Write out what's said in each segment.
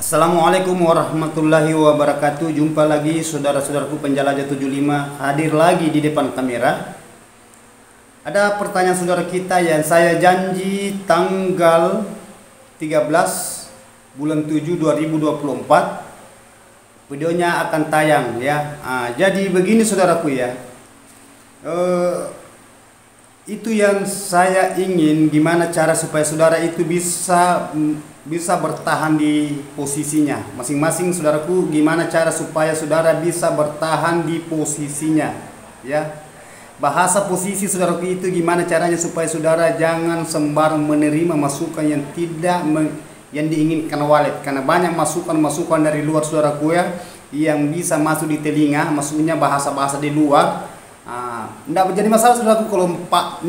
Assalamualaikum warahmatullahi wabarakatuh. Jumpa lagi saudara-saudaraku penjelajah 75 hadir lagi di depan kamera. Ada pertanyaan saudara kita yang saya janji tanggal 13 bulan 7 2024 videonya akan tayang ya. Jadi begini saudaraku ya. Itu yang saya ingin, gimana cara supaya saudara itu bisa bertahan di posisinya masing-masing. Saudaraku, gimana cara supaya saudara bisa bertahan di posisinya ya. Bahasa posisi saudaraku itu gimana caranya supaya saudara jangan sembarang menerima masukan yang yang diinginkan walet, karena banyak masukan dari luar saudaraku ya yang bisa masuk di telinga, maksudnya bahasa-bahasa di luar. Tidak menjadi masalah saudaraku kalau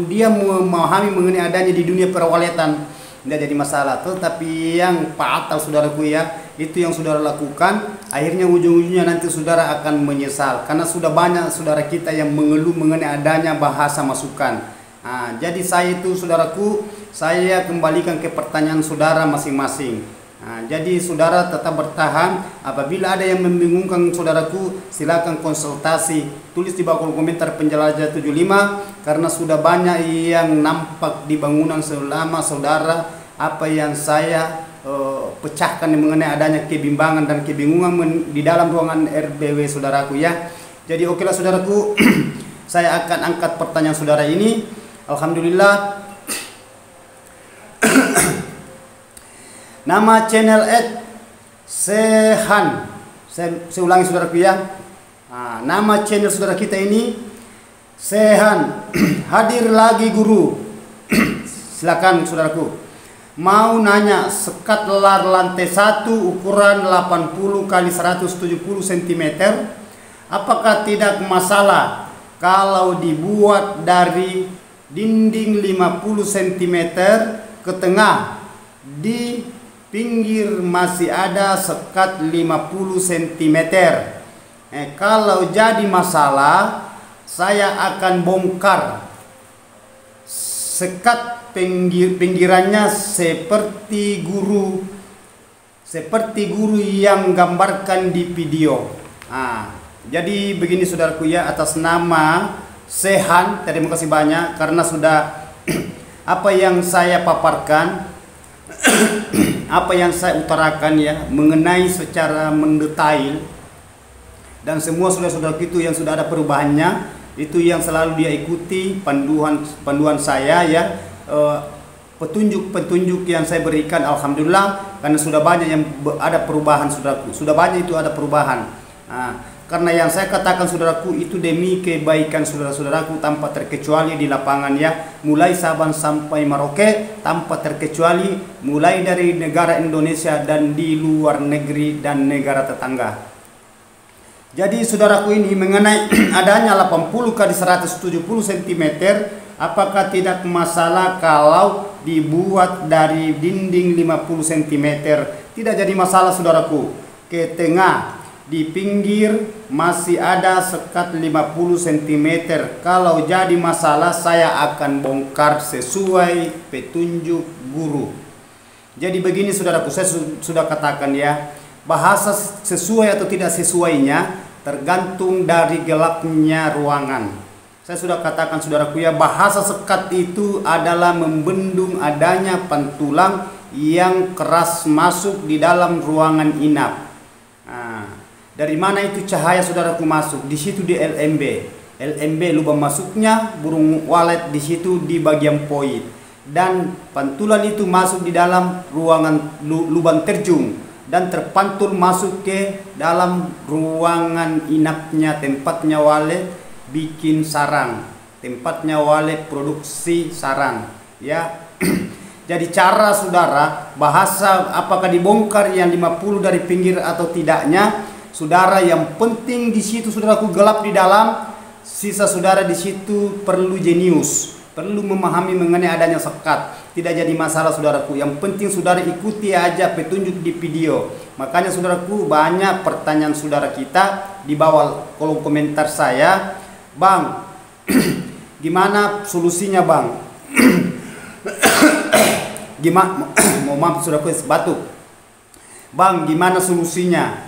dia memahami mengenai adanya di dunia perwaletan, tidak jadi masalah. Tetapi yang fatal saudaraku ya, itu yang saudara lakukan, akhirnya ujung-ujungnya nanti saudara akan menyesal, karena sudah banyak saudara kita yang mengeluh mengenai adanya bahasa masukan. Jadi saya itu saudaraku, saya kembalikan ke pertanyaan saudara masing-masing. Jadi saudara tetap bertahan. Apabila ada yang membingungkan saudaraku, silakan konsultasi, tulis di bawah kolom komentar penjelajah 75, karena sudah banyak yang nampak di bangunan selama saudara apa yang saya pecahkan mengenai adanya kebimbangan dan kebingungan di dalam ruangan RBW saudaraku ya. Jadi okelah saudaraku, saya akan angkat pertanyaan saudara ini. Alhamdulillah. Nama channel Sehan. Saya ulangi saudaraku ya. Nama channel saudara kita ini Sehan. Hadir lagi guru. Silakan saudaraku. Mau nanya, sekat lar lantai 1 ukuran 80 x 170 cm, apakah tidak masalah kalau dibuat dari dinding 50 cm ke tengah, di pinggir masih ada sekat 50 cm. Kalau jadi masalah, saya akan bongkar sekat pinggirannya seperti guru yang gambarkan di video. Jadi begini saudaraku ya, atas nama Sehan, terima kasih banyak karena sudah apa yang saya paparkan, apa yang saya utarakan ya mengenai secara mendetail, dan semua saudara-saudara itu yang sudah ada perubahannya, itu yang selalu dia ikuti panduan saya ya, petunjuk yang saya berikan. Alhamdulillah, karena sudah banyak yang ada perubahan saudaraku, sudah banyak itu ada perubahan. Karena yang saya katakan saudaraku itu demi kebaikan saudara-saudaraku tanpa terkecuali di lapangan ya, mulai Sabang sampai Merauke tanpa terkecuali, mulai dari negara Indonesia dan di luar negeri dan negara tetangga. Jadi saudaraku ini mengenai adanya 80 x 170 cm, apakah tidak masalah kalau dibuat dari dinding 50 cm? Tidak jadi masalah saudaraku. Ke tengah, di pinggir masih ada sekat 50 cm. Kalau jadi masalah, saya akan bongkar sesuai petunjuk guru. Jadi begini saudaraku, saya sudah katakan ya, bahasa sesuai atau tidak sesuainya tergantung dari gelapnya ruangan. Saya sudah katakan saudaraku ya, bahasa sekat itu adalah membendung adanya pantulang yang keras masuk di dalam ruangan inap. Dari mana itu cahaya saudaraku masuk? Di situ di LMB lubang masuknya burung walet, di situ di bagian poin, dan pantulan itu masuk di dalam ruangan lubang terjun dan terpantul masuk ke dalam ruangan inapnya, tempatnya walet bikin sarang, tempatnya walet produksi sarang ya. Jadi cara saudara, bahasa apakah dibongkar yang 50 dari pinggir atau tidaknya, saudara yang penting di situ saudaraku gelap di dalam, sisa saudara di situ perlu jenius, perlu memahami mengenai adanya sekat. Tidak jadi masalah saudaraku, yang penting saudara ikuti aja petunjuk di video. Makanya saudaraku, banyak pertanyaan saudara kita di bawah kolom komentar saya, Bang, gimana solusinya Bang? Gimana, mau maaf saudaraku, batuk. Bang, gimana solusinya?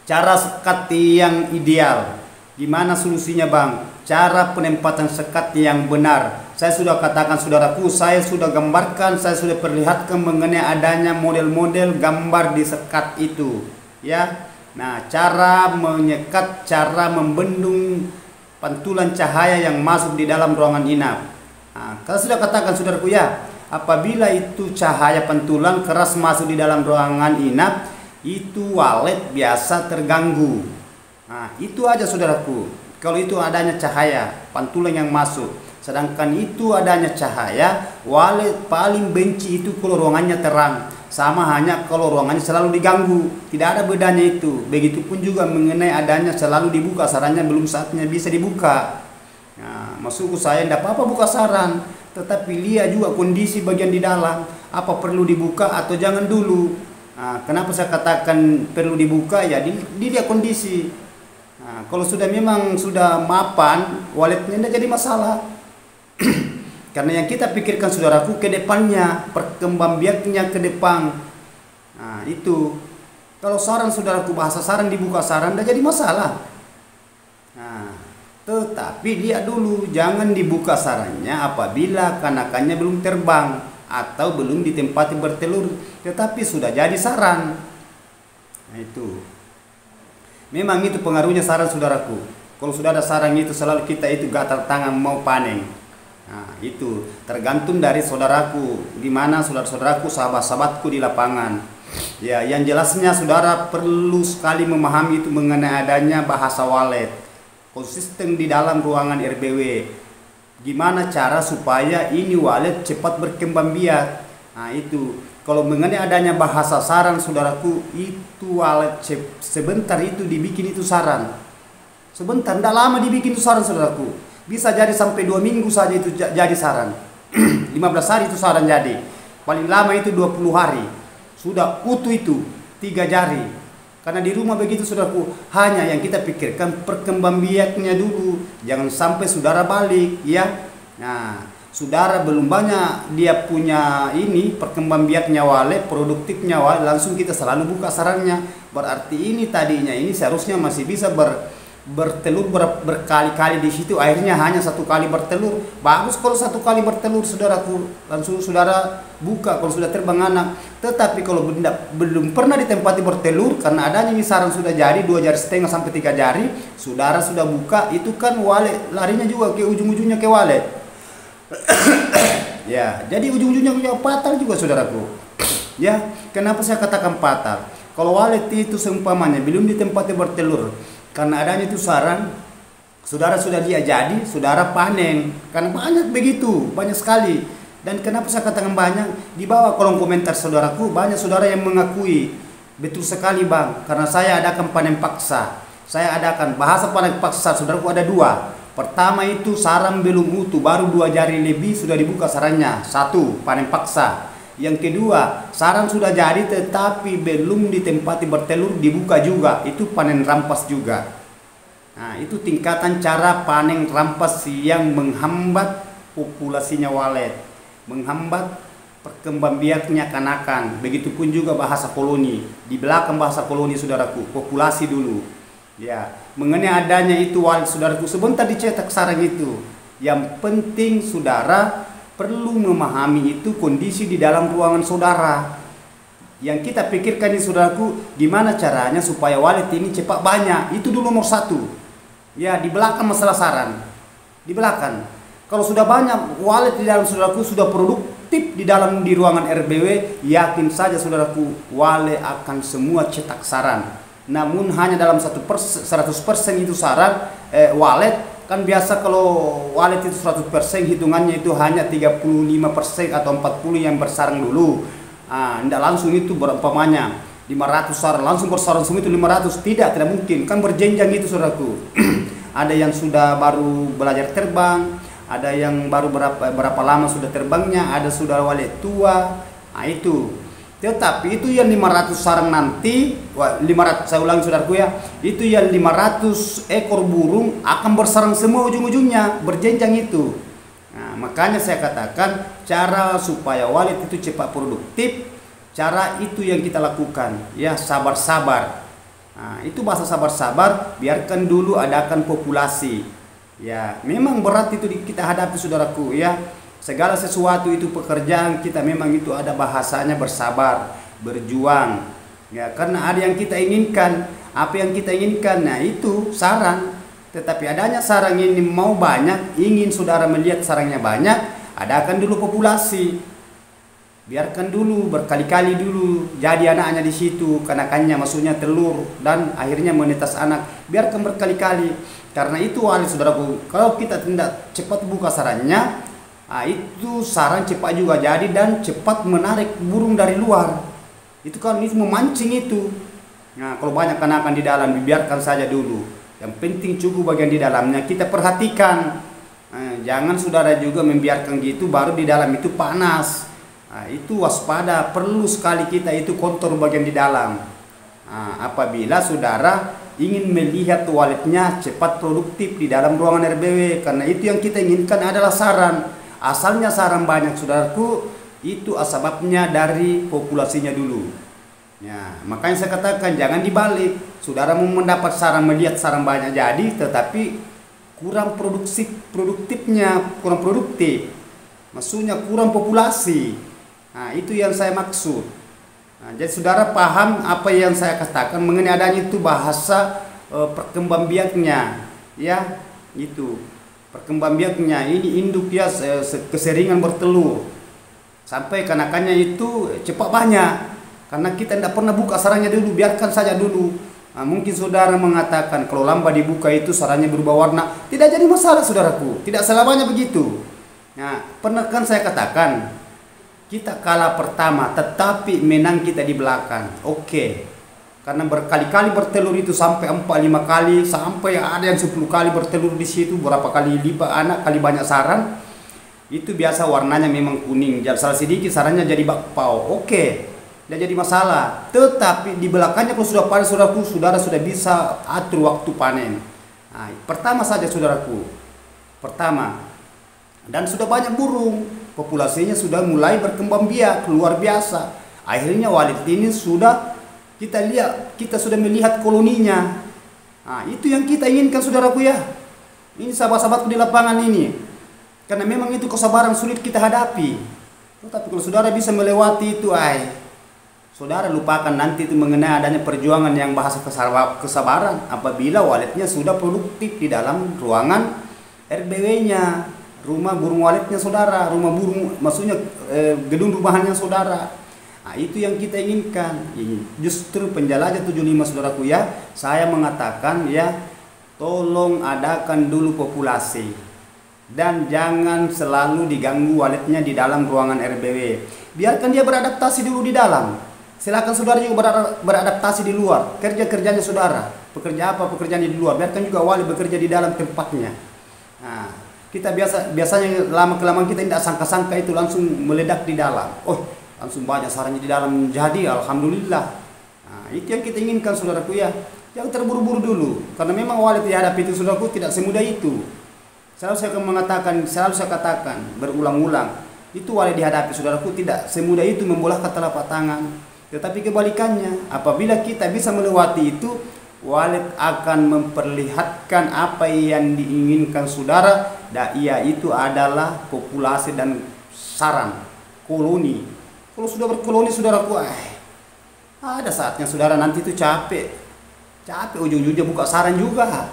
Cara sekat yang ideal. Gimana solusinya, Bang? Cara penempatan sekat yang benar. Saya sudah katakan saudaraku, saya sudah gambarkan, saya sudah perlihatkan mengenai adanya model-model gambar di sekat itu, ya. Nah, cara menyekat, cara membendung pantulan cahaya yang masuk di dalam ruangan inap. Nah, kalau sudah katakan saudaraku ya, apabila itu cahaya pantulan keras masuk di dalam ruangan inap, itu walet biasa terganggu. Nah, itu aja saudaraku. Kalau itu adanya cahaya pantulan yang masuk, sedangkan itu adanya cahaya, walet paling benci itu kalau ruangannya terang. Sama hanya kalau ruangannya selalu diganggu, tidak ada bedanya itu. Begitupun juga mengenai adanya selalu dibuka, sarannya belum saatnya bisa dibuka. Nah, maksudku saya tidak apa-apa buka saran, tetapi lihat juga kondisi bagian di dalam, apa perlu dibuka atau jangan dulu. Nah, kenapa saya katakan perlu dibuka? Ya dilihat kondisi. Nah, kalau sudah memang sudah mapan, waletnya tidak jadi masalah. Karena yang kita pikirkan saudaraku ke depannya, perkembangbiaknya ke depan. Nah, itu. Kalau saran saudaraku bahasa saran dibuka saran tidak jadi masalah. Nah, tetapi lihat dulu, jangan dibuka sarannya apabila kanakannya belum terbang atau belum ditempati bertelur, tetapi sudah jadi saran. Nah, itu. Memang itu pengaruhnya saran saudaraku. Kalau sudah ada saran itu selalu kita itu gatal tangan mau panen. Nah, itu tergantung dari saudaraku, gimana saudara-saudaraku, sahabat-sahabatku di lapangan. Ya, yang jelasnya saudara perlu sekali memahami itu mengenai adanya bahasa walet. Konsisten di dalam ruangan RBW. Gimana cara supaya ini walet cepat berkembang biak. Nah, itu. Kalau mengenai adanya bahasa saran saudaraku, itu walet sebentar itu dibikin itu saran. Sebentar, tidak lama dibikin itu saran saudaraku. Bisa jadi sampai 2 minggu saja itu jadi saran. 15 hari itu saran jadi. Paling lama itu 20 hari. Sudah utuh itu 3 jari. Karena di rumah begitu saudaraku, hanya yang kita pikirkan perkembangbiaknya dulu. Jangan sampai saudara balik, ya. Nah, saudara belum banyak dia punya ini perkembangbiaknya walet, produktifnya walet, langsung kita selalu buka sarannya. Berarti ini tadinya ini seharusnya masih bisa bertelur berkali-kali di situ, akhirnya hanya 1 kali bertelur. Bagus kalau 1 kali bertelur saudaraku, langsung saudara buka kalau sudah terbang anak. Tetapi kalau belum pernah ditempati bertelur, karena adanya ini sarang sudah jadi 2,5 jari sampai 3 jari, saudara sudah buka, itu kan walet larinya juga ke ujung-ujungnya ke walet. Ya, jadi ujung-ujungnya patah juga saudaraku. Ya, kenapa saya katakan patah? Kalau walet itu seumpamanya belum ditempati bertelur, karena adanya itu sarang, saudara sudah dia jadi, saudara panen. Karena banyak begitu, banyak sekali. Dan kenapa saya katakan banyak? Di bawah kolom komentar saudaraku, banyak saudara yang mengakui, betul sekali bang, karena saya adakan panen paksa. Saya adakan bahasa panen paksa, saudaraku ada 2. Pertama itu sarang belum utuh, baru 2 jari lebih sudah dibuka sarannya. 1, panen paksa. Yang kedua, sarang sudah jadi tetapi belum ditempati bertelur, dibuka juga. Itu panen rampas juga. Nah, itu tingkatan cara panen rampas yang menghambat populasinya walet, menghambat perkembangbiaknya kanakan. Begitupun juga bahasa koloni. Di belakang bahasa koloni saudaraku, populasi dulu. Ya, mengenai adanya itu walet saudaraku, sebentar dicetak sarang itu. Yang penting saudara perlu memahami itu kondisi di dalam ruangan saudara. Yang kita pikirkan ini saudaraku, gimana caranya supaya walet ini cepat banyak. Itu dulu nomor 1. Ya, di belakang masalah saran. Di belakang. Kalau sudah banyak walet di dalam saudaraku, sudah produktif di ruangan RBW, yakin saja saudaraku, walet akan semua cetak saran. Namun hanya dalam 100% itu saran walet. Kan biasa kalau walet itu 100% hitungannya itu hanya 35% atau 40 yang bersarang dulu. Tidak langsung itu berumpamanya 500 sarang langsung bersarang semua itu 500. Tidak mungkin. Kan berjenjang itu saudaraku. Ada yang sudah baru belajar terbang, ada yang baru berapa lama sudah terbangnya, ada sudah walet tua. Nah, itu. Tetapi itu yang 500 sarang nanti, 500, saya ulangi saudaraku ya, itu yang 500 ekor burung akan bersarang semua ujung-ujungnya, berjenjang itu. Nah, makanya saya katakan cara supaya walet itu cepat produktif, cara itu yang kita lakukan, ya, sabar-sabar. Nah, itu bahasa sabar-sabar, biarkan dulu adakan populasi. Ya, memang berat itu kita hadapi saudaraku, ya. Segala sesuatu itu pekerjaan kita memang itu ada bahasanya bersabar, berjuang. Ya, karena ada yang kita inginkan, apa yang kita inginkan, nah itu sarang. Tetapi adanya sarang ini mau banyak, ingin saudara melihat sarangnya banyak, adakan dulu populasi. Biarkan dulu berkali-kali dulu jadi anaknya di situ, kanakannya maksudnya telur dan akhirnya menetas anak. Biarkan berkali-kali. Karena itu wali saudaraku, kalau kita tidak cepat buka sarangnya, nah itu sarang cepat juga jadi dan cepat menarik burung dari luar. Itu kan itu memancing itu. Nah, kalau banyak kanakan di dalam, biarkan saja dulu. Yang penting cukup bagian di dalamnya kita perhatikan. Nah, jangan saudara juga membiarkan gitu baru di dalam itu panas. Nah, itu waspada, perlu sekali kita itu kontrol bagian di dalam. Nah, apabila saudara ingin melihat walletnya cepat produktif di dalam ruangan RBW, karena itu yang kita inginkan adalah sarang. Asalnya sarang banyak saudaraku, itu sebabnya dari populasinya dulu. Ya, makanya saya katakan jangan dibalik. Saudara mau mendapat sarang, melihat sarang banyak jadi, tetapi kurang produktifnya, kurang produktif. Maksudnya kurang populasi. Nah, itu yang saya maksud. Nah, jadi saudara paham apa yang saya katakan mengenai adanya itu bahasa perkembangbiaknya, ya, itu perkembangbiaknya ini induk ya keseringan bertelur sampai kanakannya itu cepat banyak karena kita tidak pernah buka sarangnya dulu, biarkan saja dulu. Nah, mungkin saudara mengatakan kalau lambat dibuka itu sarangnya berubah warna, tidak jadi masalah saudaraku, tidak selamanya begitu. Nah, pernah kan saya katakan kita kalah pertama tetapi menang kita di belakang. Oke. Karena berkali-kali bertelur itu sampai 4-5 kali, sampai ada yang 10 kali bertelur di situ, berapa kali lipat anak, kali banyak sarang. Itu biasa warnanya memang kuning. Jadi salah sedikit sarangnya jadi bakpao. Oke. Tidak jadi masalah. Tetapi di belakangnya kalau sudah panen saudaraku, saudara sudah bisa atur waktu panen. Nah, pertama saja saudaraku. Pertama. Dan sudah banyak burung. Populasinya sudah mulai berkembang biak luar biasa. Akhirnya walet ini sudah kita lihat, kita sudah melihat koloninya. Nah, itu yang kita inginkan saudaraku ya. Ini sahabat-sahabatku di lapangan ini. Karena memang itu kesabaran sulit kita hadapi. Tetapi kalau saudara bisa melewati itu, saudara lupakan nanti itu mengenai adanya perjuangan yang bahasa kesabaran apabila waletnya sudah produktif di dalam ruangan RBW-nya. Rumah burung waletnya saudara, rumah burung maksudnya gedung rumahannya saudara. Nah, itu yang kita inginkan. Justru penjelajah 75 saudaraku ya, saya mengatakan ya, tolong adakan dulu populasi dan jangan selalu diganggu waletnya di dalam ruangan RBW. Biarkan dia beradaptasi dulu di dalam. Silakan saudara juga beradaptasi di luar. Kerja-kerjanya saudara, pekerja apa pekerjaan di luar, biarkan juga walet bekerja di dalam tempatnya. Nah, kita biasanya lama-kelamaan kita tidak sangka-sangka itu langsung meledak di dalam. Oh, langsung banyak sarangnya di dalam. Jadi alhamdulillah. Nah, itu yang kita inginkan saudaraku ya. Jangan terburu-buru dulu. Karena memang walet dihadapi itu saudaraku tidak semudah itu. Selalu saya katakan berulang-ulang. Itu walet dihadapi saudaraku tidak semudah itu membolehkan telapak tangan. Tetapi kebalikannya, apabila kita bisa melewati itu, walet akan memperlihatkan apa yang diinginkan saudara, dan itu adalah populasi dan sarang koloni. Kalau sudah berkoloni saudaraku, ada saatnya saudara nanti itu capek ujung-ujungnya buka sarang juga.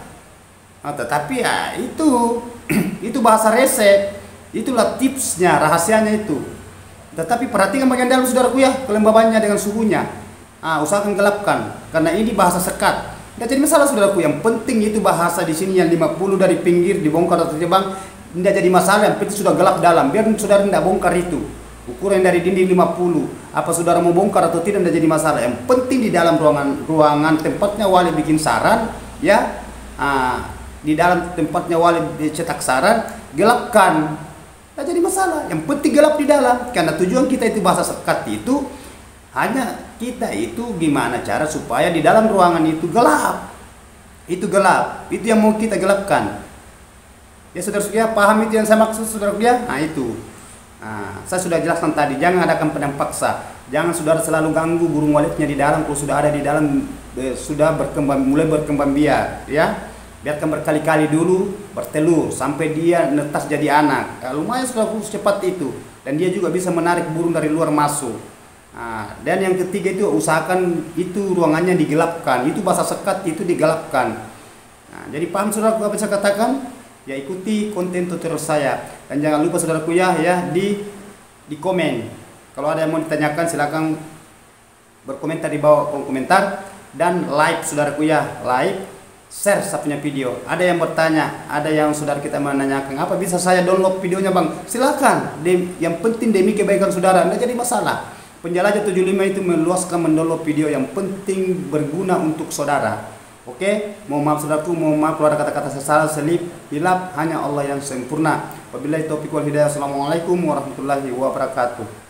Nah, tetapi ya itu bahasa resep, itulah tipsnya, rahasianya itu. Tetapi perhatikan bagian dalam saudaraku ya, kelembabannya dengan suhunya. Usahakan gelapkan karena ini bahasa sekat. Tidak jadi masalah saudaraku, yang penting itu bahasa di sini yang 50 dari pinggir dibongkar atau tebang, tidak jadi masalah, yang penting sudah gelap dalam. Biar saudara tidak bongkar itu. Ukuran dari dinding 50. Apa saudara mau bongkar atau tidak jadi masalah. Yang penting di dalam ruangan tempatnya walet bikin sarang, ya. Di dalam tempatnya walet dicetak sarang, gelapkan. Tidak jadi masalah. Yang penting gelap di dalam. Karena tujuan kita itu bahasa sekat itu hanya kita itu gimana cara supaya di dalam ruangan itu gelap. Itu gelap. Itu yang mau kita gelapkan. Ya saudara-saudara paham itu yang saya maksud saudara-saudara? Nah itu. Saya sudah jelaskan tadi, jangan adakan pedang paksa. Jangan saudara selalu ganggu burung waletnya di dalam. Kalau sudah ada di dalam sudah mulai berkembang biak, ya. Biarkan berkali-kali dulu bertelur sampai dia netas jadi anak. Lumayan saudaraku secepat itu, dan dia juga bisa menarik burung dari luar masuk. Nah, dan yang ketiga itu usahakan itu ruangannya digelapkan. Itu bahasa sekat itu digelapkan. Nah, jadi paham saudaraku apa saya katakan? Ya, ikuti konten tutorial saya, dan jangan lupa saudaraku ya di komen. Kalau ada yang mau ditanyakan silakan berkomentar di bawah kolom komentar, dan like saudaraku ya, like, share saya punya video. Ada yang bertanya, ada yang saudara kita menanyakan, apa bisa saya download videonya bang? Silakan. Yang penting demi kebaikan saudara, tidak jadi masalah. Penjelajah 75 itu meluaskan mendownload video yang penting berguna untuk saudara. Oke, mohon maaf saudaraku, mohon maaf kalau ada kata-kata salah, selip, hilap, hanya Allah yang sempurna. Wabillahi taufiq wal hidayah. Assalamualaikum warahmatullahi wabarakatuh.